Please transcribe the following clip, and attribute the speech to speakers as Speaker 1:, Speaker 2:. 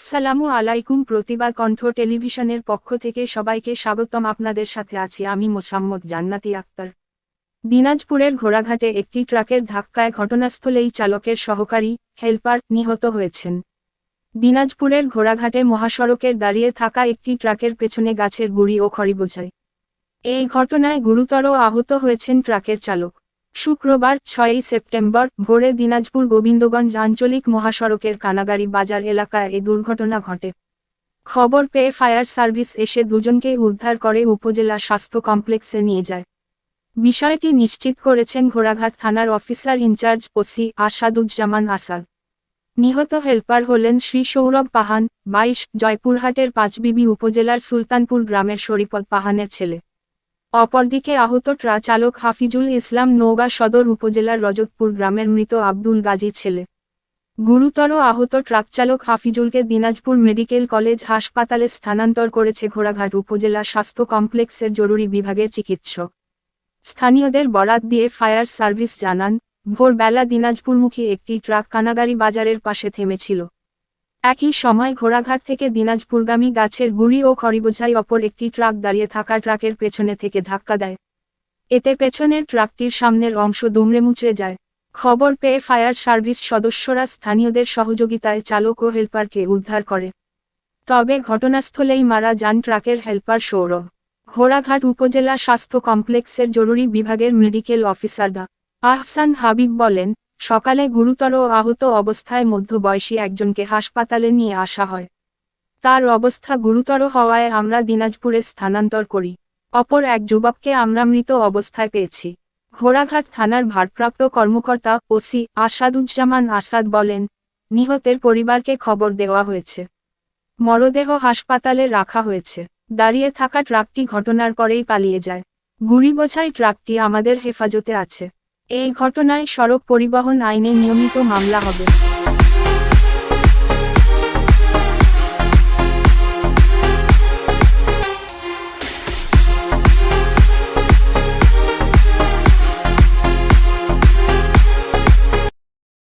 Speaker 1: আসসালামু আলাইকুম। প্রতিভা কণ্ঠ টেলিভিশনের পক্ষ থেকে সবাইকে স্বাগতম। আপনাদের সাথে আছি আমি মোসাম্মদ জান্নাতি আক্তার। দিনাজপুরের ঘোড়াঘাটে একটি ট্রাকের ধাক্কায় ঘটনাস্থলেই চালকের সহকারী হেলপার নিহত হয়েছেন। দিনাজপুরের ঘোড়াঘাটে মহাসড়কের দাঁড়িয়ে থাকা একটি ট্রাকের পেছনে গাছের গুঁড়ি ও খড়ি বোঝায়। এই ঘটনায় গুরুতর আহত হয়েছেন ট্রাকের চালক। শুক্রবার 6 সেপ্টেম্বর ভোরে দিনাজপুর গোবিন্দগঞ্জ আঞ্চলিক মহাসড়কের কানাগাড়ি বাজার এলাকায় এ দুর্ঘটনা ঘটে। খবর পেয়ে ফায়ার সার্ভিস এসে দুজনকে উদ্ধার করে উপজেলা স্বাস্থ্য কমপ্লেক্সে নিয়ে যায়। বিষয়টি নিশ্চিত করেছেন ঘোড়াঘাট থানার officer in charge OC Asaduzzaman Asad. নিহত হেলপার হলেন শ্রী সৌরভ পাহান, 22, জয়পুরহাটের পাঁচবিবি উপজেলার সুলতানপুর গ্রামের শরীফত পাহানের ছেলে। অপরদিকে আহত ট্রাক চালক হাফিজুল ইসলাম নওগাঁ সদর উপজেলার রজতপুর গ্রামের মৃত আব্দুল গাজীর ছেলে। গুরুতর আহত ট্রাক চালক হাফিজুলকে দিনাজপুর মেডিকেল কলেজ হাসপাতালে স্থানান্তর করেছে ঘোড়াঘাট উপজেলা স্বাস্থ্য কমপ্লেক্সের জরুরি বিভাগের চিকিৎসক। স্থানীয়দের বরাত দিয়ে ফায়ার সার্ভিস জানান, ভোরবেলা দিনাজপুরমুখী একটি ট্রাক কানাগাড়ি বাজারের পাশে থেমেছিল। একই সময় ঘোড়াঘাট থেকে দিনাজপুরগামী গাছের গুঁড়ি ও খড়িবোঝাই অপর একটি ট্রাক দাঁড়িয়ে থাকা ট্রাকের পেছনে থেকে ধাক্কা দেয়। এতে পেছনের ট্রাকটির সামনের অংশ দুমড়ে মুচড়ে যায়। খবর পেয়ে ফায়ার সার্ভিস সদস্যরা স্থানীয়দের সহযোগিতায় চালক ও হেলপারকে উদ্ধার করে। তবে ঘটনাস্থলেই মারা যান ট্রাকের হেলপার সৌরভ। ঘোড়াঘাট উপজেলা স্বাস্থ্য কমপ্লেক্সের জরুরি বিভাগের মেডিকেল অফিসার ডা. আহসান হাবিব বলেন, সকালে গুরুতর আহত অবস্থায় মধ্যবয়সী একজনকে হাসপাতালে নিয়ে আসা হয়। তার অবস্থা গুরুতর হওয়ায় আমরা দিনাজপুরে স্থানান্তর করি। অপর এক যুবককে আমরা মৃত অবস্থায় পেয়েছি। ঘোড়াঘাট থানার ভারপ্রাপ্ত কর্মকর্তা ওসি আসাদুজ্জামান আসাদ বলেন, নিহতের পরিবারকে খবর দেওয়া হয়েছে। মরদেহ হাসপাতালে রাখা হয়েছে। দাঁড়িয়ে থাকা ট্রাকটি ঘটনার পরেই পালিয়ে যায়। গুঁড়িবোঝাই ট্রাকটি আমাদের হেফাজতে আছে। এই ঘটনায় সড়ক পরিবহন আইনে নিয়মিত মামলা হবে।